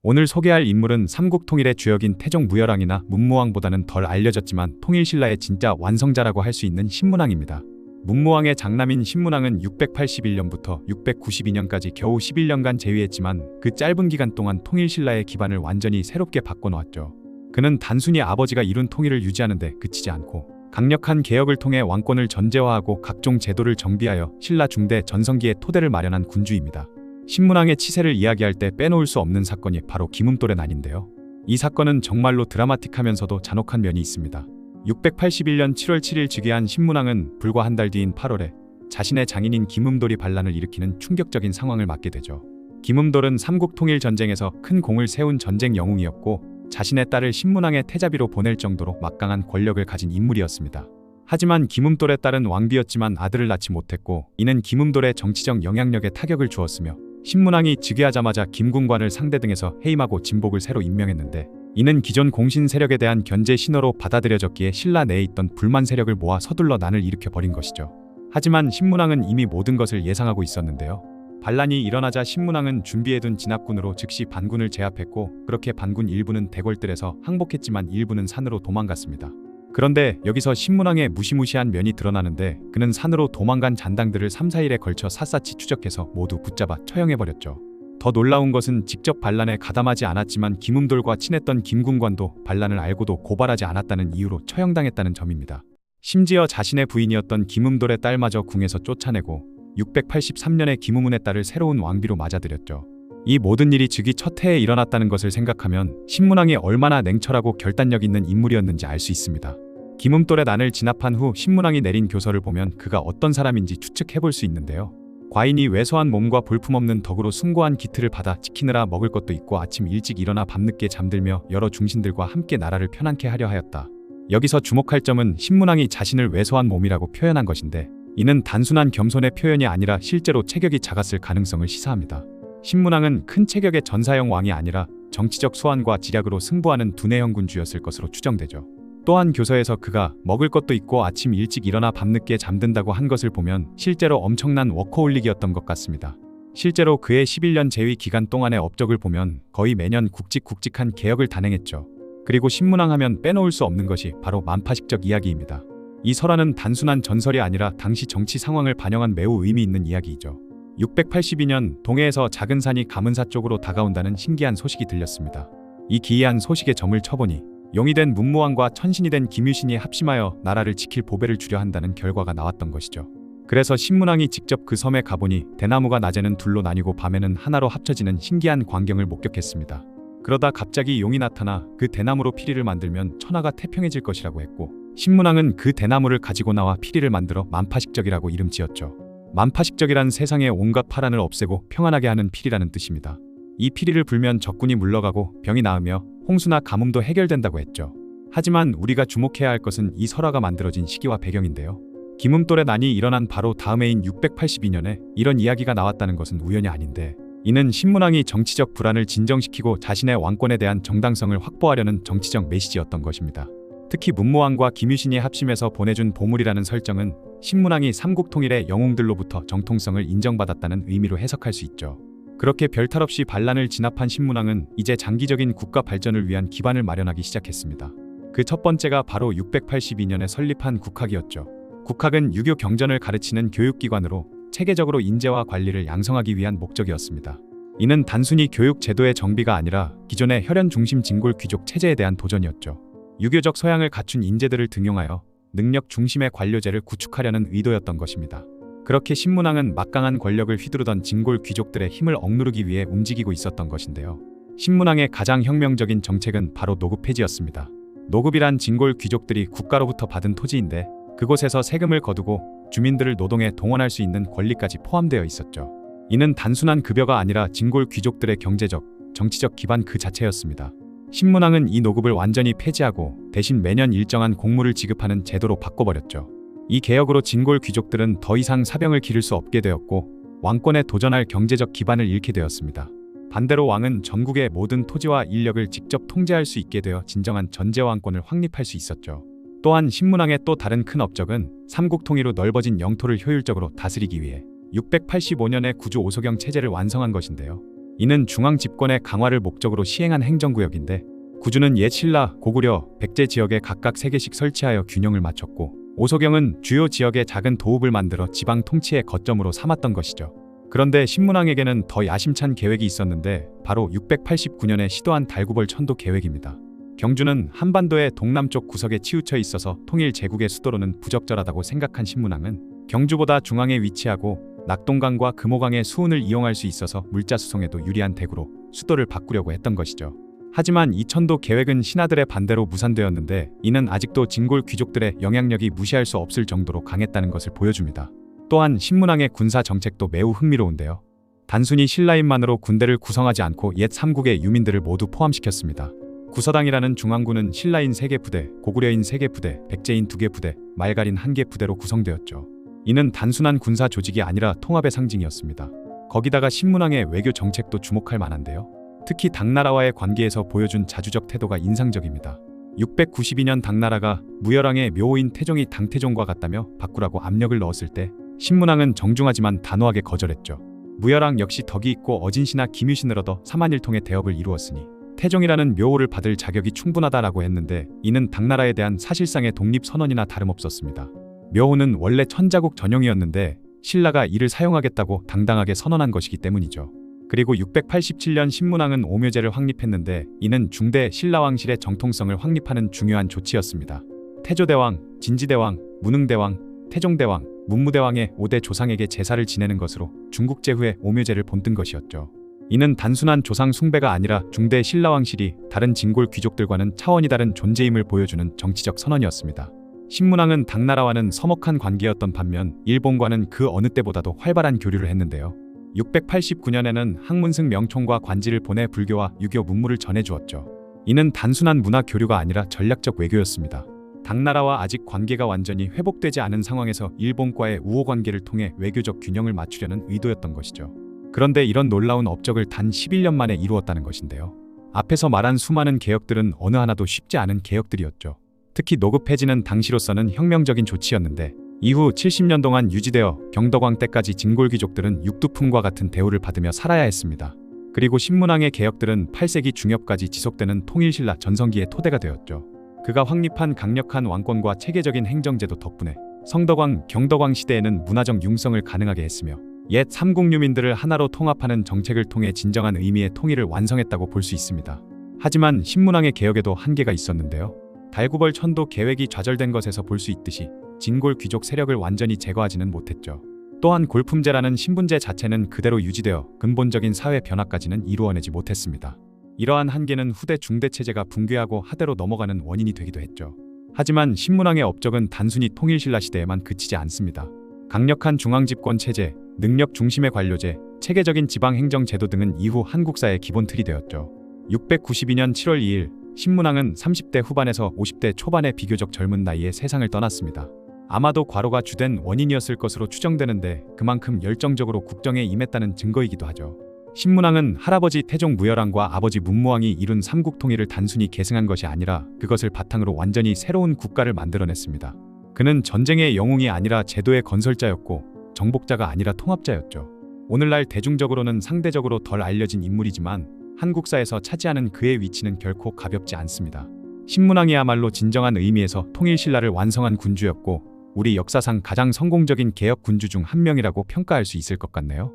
오늘 소개할 인물은 삼국통일의 주역인 태종무열왕이나 문무왕보다는 덜 알려졌지만 통일신라의 진짜 완성자라고 할 수 있는 신문왕입니다. 문무왕의 장남인 신문왕은 681년부터 692년까지 겨우 11년간 재위했지만 그 짧은 기간 동안 통일신라의 기반을 완전히 새롭게 바꿔놓았죠. 그는 단순히 아버지가 이룬 통일을 유지하는 데 그치지 않고 강력한 개혁을 통해 왕권을 전제화하고 각종 제도를 정비하여 신라 중대 전성기의 토대를 마련한 군주입니다. 신문왕의 치세를 이야기할 때 빼놓을 수 없는 사건이 바로 김음돌의 난인데요. 이 사건은 정말로 드라마틱하면서도 잔혹한 면이 있습니다. 681년 7월 7일 즉위한 신문왕은 불과 한 달 뒤인 8월에 자신의 장인인 김음돌이 반란을 일으키는 충격적인 상황을 맞게 되죠. 김음돌은 삼국통일전쟁에서 큰 공을 세운 전쟁 영웅이었고 자신의 딸을 신문왕의 태자비로 보낼 정도로 막강한 권력을 가진 인물이었습니다. 하지만 김음돌의 딸은 왕비였지만 아들을 낳지 못했고 이는 김음돌의 정치적 영향력에 타격을 주었으며 신문왕이 즉위하자마자 김군관을 상대 등에서 해임하고 진복을 새로 임명했는데 이는 기존 공신 세력에 대한 견제 신호로 받아들여졌기에 신라 내에 있던 불만 세력을 모아 서둘러 난을 일으켜버린 것이죠. 하지만 신문왕은 이미 모든 것을 예상하고 있었는데요. 반란이 일어나자 신문왕은 준비해둔 진압군으로 즉시 반군을 제압했고 그렇게 반군 일부는 대궐들에서 항복했지만 일부는 산으로 도망갔습니다. 그런데 여기서 신문왕의 무시무시한 면이 드러나는데 그는 산으로 도망간 잔당들을 3-4일에 걸쳐 샅샅이 추적해서 모두 붙잡아 처형해버렸죠. 더 놀라운 것은 직접 반란에 가담하지 않았지만 김음돌과 친했던 김군관도 반란을 알고도 고발하지 않았다는 이유로 처형당했다는 점입니다. 심지어 자신의 부인이었던 김음돌의 딸마저 궁에서 쫓아내고 683년에 김우문의 딸을 새로운 왕비로 맞아들였죠. 이 모든 일이 즉위 첫 해에 일어났다는 것을 생각하면 신문왕이 얼마나 냉철하고 결단력 있는 인물이었는지 알 수 있습니다. 김음돌의 난을 진압한 후 신문왕이 내린 교서를 보면 그가 어떤 사람인지 추측해볼 수 있는데요. 과인이 왜소한 몸과 볼품없는 덕으로 숭고한 기틀을 받아 지키느라 먹을 것도 있고 아침 일찍 일어나 밤늦게 잠들며 여러 중신들과 함께 나라를 편안케 하려 하였다. 여기서 주목할 점은 신문왕이 자신을 왜소한 몸이라고 표현한 것인데 이는 단순한 겸손의 표현이 아니라 실제로 체격이 작았을 가능성을 시사합니다. 신문왕은 큰 체격의 전사형 왕이 아니라 정치적 수완과 지략으로 승부하는 두뇌형 군주였을 것으로 추정되죠. 또한 교서에서 그가 먹을 것도 있고 아침 일찍 일어나 밤늦게 잠든다고 한 것을 보면 실제로 엄청난 워커홀릭이었던 것 같습니다. 실제로 그의 11년 재위 기간 동안의 업적을 보면 거의 매년 굵직굵직한 개혁을 단행했죠. 그리고 신문왕 하면 빼놓을 수 없는 것이 바로 만파식적 이야기입니다. 이 설화는 단순한 전설이 아니라 당시 정치 상황을 반영한 매우 의미 있는 이야기이죠. 682년 동해에서 작은 산이 가문사 쪽으로 다가온다는 신기한 소식이 들렸습니다. 이 기이한 소식에 점을 쳐보니 용이 된 문무왕과 천신이 된 김유신이 합심하여 나라를 지킬 보배를 주려 한다는 결과가 나왔던 것이죠. 그래서 신문왕이 직접 그 섬에 가보니 대나무가 낮에는 둘로 나뉘고 밤에는 하나로 합쳐지는 신기한 광경을 목격했습니다. 그러다 갑자기 용이 나타나 그 대나무로 피리를 만들면 천하가 태평해질 것이라고 했고 신문왕은 그 대나무를 가지고 나와 피리를 만들어 만파식적이라고 이름 지었죠. 만파식적이란 세상의 온갖 파란을 없애고 평안하게 하는 피리라는 뜻입니다. 이 피리를 불면 적군이 물러가고 병이 나으며 홍수나 가뭄도 해결된다고 했죠. 하지만 우리가 주목해야 할 것은 이 설화가 만들어진 시기와 배경인데요. 김음돌의 난이 일어난 바로 다음 해인 682년에 이런 이야기가 나왔다는 것은 우연이 아닌데 이는 신문왕이 정치적 불안을 진정시키고 자신의 왕권에 대한 정당성을 확보하려는 정치적 메시지였던 것입니다. 특히 문무왕과 김유신이 합심해서 보내준 보물이라는 설정은 신문왕이 삼국통일의 영웅들로부터 정통성을 인정받았다는 의미로 해석할 수 있죠. 그렇게 별탈 없이 반란을 진압한 신문왕은 이제 장기적인 국가 발전을 위한 기반을 마련하기 시작했습니다. 그 첫 번째가 바로 682년에 설립한 국학이었죠. 국학은 유교 경전을 가르치는 교육기관으로 체계적으로 인재와 관리를 양성하기 위한 목적이었습니다. 이는 단순히 교육 제도의 정비가 아니라 기존의 혈연 중심 진골 귀족 체제에 대한 도전이었죠. 유교적 소양을 갖춘 인재들을 등용하여 능력 중심의 관료제를 구축하려는 의도였던 것입니다. 그렇게 신문왕은 막강한 권력을 휘두르던 진골 귀족들의 힘을 억누르기 위해 움직이고 있었던 것인데요. 신문왕의 가장 혁명적인 정책은 바로 노급 폐지였습니다. 노급이란 진골 귀족들이 국가로부터 받은 토지인데 그곳에서 세금을 거두고 주민들을 노동에 동원할 수 있는 권리까지 포함되어 있었죠. 이는 단순한 급여가 아니라 진골 귀족들의 경제적, 정치적 기반 그 자체였습니다. 신문왕은 이 노급을 완전히 폐지하고 대신 매년 일정한 공물을 지급하는 제도로 바꿔버렸죠. 이 개혁으로 진골 귀족들은 더 이상 사병을 기를 수 없게 되었고 왕권에 도전할 경제적 기반을 잃게 되었습니다. 반대로 왕은 전국의 모든 토지와 인력을 직접 통제할 수 있게 되어 진정한 전제 왕권을 확립할 수 있었죠. 또한 신문왕의 또 다른 큰 업적은 삼국통일 후 넓어진 영토를 효율적으로 다스리기 위해 685년에 구주 오소경 체제를 완성한 것인데요. 이는 중앙 집권의 강화를 목적으로 시행한 행정구역인데 구주는 옛 신라, 고구려, 백제 지역에 각각 3개씩 설치하여 균형을 맞췄고 오소경은 주요 지역에 작은 도읍을 만들어 지방 통치의 거점으로 삼았던 것이죠. 그런데 신문왕에게는 더 야심찬 계획이 있었는데 바로 689년에 시도한 달구벌 천도 계획입니다. 경주는 한반도의 동남쪽 구석에 치우쳐 있어서 통일 제국의 수도로는 부적절하다고 생각한 신문왕은 경주보다 중앙에 위치하고 낙동강과 금호강의 수운을 이용할 수 있어서 물자 수송에도 유리한 대구로 수도를 바꾸려고 했던 것이죠. 하지만 이 천도 계획은 신하들의 반대로 무산되었는데 이는 아직도 진골 귀족들의 영향력이 무시할 수 없을 정도로 강했다는 것을 보여줍니다. 또한 신문왕의 군사 정책도 매우 흥미로운데요. 단순히 신라인만으로 군대를 구성하지 않고 옛 삼국의 유민들을 모두 포함시켰습니다. 구서당이라는 중앙군은 신라인 3개 부대, 고구려인 3개 부대, 백제인 2개 부대, 말갈인 1개 부대로 구성되었죠. 이는 단순한 군사 조직이 아니라 통합의 상징이었습니다. 거기다가 신문왕의 외교 정책도 주목할 만한데요. 특히 당나라와의 관계에서 보여준 자주적 태도가 인상적입니다. 692년 당나라가 무열왕의 묘호인 태종이 당태종과 같다며 바꾸라고 압력을 넣었을 때 신문왕은 정중하지만 단호하게 거절했죠. 무열왕 역시 덕이 있고 어진신하 김유신을 얻어 삼한일통의 대업을 이루었으니 태종이라는 묘호를 받을 자격이 충분하다라고 했는데 이는 당나라에 대한 사실상의 독립선언이나 다름없었습니다. 묘호는 원래 천자국 전용이었는데 신라가 이를 사용하겠다고 당당하게 선언한 것이기 때문이죠. 그리고 687년 신문왕은 오묘제를 확립했는데 이는 중대 신라왕실의 정통성을 확립하는 중요한 조치였습니다. 태조대왕, 진지대왕, 무능대왕, 태종대왕, 문무대왕의 5대 조상에게 제사를 지내는 것으로 중국제 후에 오묘제를 본뜬 것이었죠. 이는 단순한 조상 숭배가 아니라 중대 신라왕실이 다른 진골 귀족들과는 차원이 다른 존재임을 보여주는 정치적 선언이었습니다. 신문왕은 당나라와는 서먹한 관계였던 반면 일본과는 그 어느 때보다도 활발한 교류를 했는데요. 689년에는 항문승 명총과 관지를 보내 불교와 유교 문물을 전해주었죠. 이는 단순한 문화 교류가 아니라 전략적 외교였습니다. 당나라와 아직 관계가 완전히 회복되지 않은 상황에서 일본과의 우호 관계를 통해 외교적 균형을 맞추려는 의도였던 것이죠. 그런데 이런 놀라운 업적을 단 11년 만에 이루었다는 것인데요. 앞에서 말한 수많은 개혁들은 어느 하나도 쉽지 않은 개혁들이었죠. 특히 노급 폐지는 당시로서는 혁명적인 조치였는데 이후 70년 동안 유지되어 경덕왕 때까지 진골귀족들은 육두품과 같은 대우를 받으며 살아야 했습니다. 그리고 신문왕의 개혁들은 8세기 중엽까지 지속되는 통일신라 전성기의 토대가 되었죠. 그가 확립한 강력한 왕권과 체계적인 행정제도 덕분에 성덕왕, 경덕왕 시대에는 문화적 융성을 가능하게 했으며 옛 삼국 유민들을 하나로 통합하는 정책을 통해 진정한 의미의 통일을 완성했다고 볼 수 있습니다. 하지만 신문왕의 개혁에도 한계가 있었는데요. 달구벌 천도 계획이 좌절된 것에서 볼 수 있듯이 진골 귀족 세력을 완전히 제거하지는 못했죠. 또한 골품제라는 신분제 자체는 그대로 유지되어 근본적인 사회 변화까지는 이루어내지 못했습니다. 이러한 한계는 후대 중대체제가 붕괴하고 하대로 넘어가는 원인이 되기도 했죠. 하지만 신문왕의 업적은 단순히 통일신라 시대에만 그치지 않습니다. 강력한 중앙집권 체제, 능력 중심의 관료제, 체계적인 지방행정제도 등은 이후 한국사의 기본 틀이 되었죠. 692년 7월 2일 신문왕은 30대 후반에서 50대 초반의 비교적 젊은 나이에 세상을 떠났습니다. 아마도 과로가 주된 원인이었을 것으로 추정되는데 그만큼 열정적으로 국정에 임했다는 증거이기도 하죠. 신문왕은 할아버지 태종 무열왕과 아버지 문무왕이 이룬 삼국 통일을 단순히 계승한 것이 아니라 그것을 바탕으로 완전히 새로운 국가를 만들어냈습니다. 그는 전쟁의 영웅이 아니라 제도의 건설자였고 정복자가 아니라 통합자였죠. 오늘날 대중적으로는 상대적으로 덜 알려진 인물이지만 한국사에서 차지하는 그의 위치는 결코 가볍지 않습니다. 신문왕이야말로 진정한 의미에서 통일신라를 완성한 군주였고 우리 역사상 가장 성공적인 개혁 군주 중 한 명이라고 평가할 수 있을 것 같네요.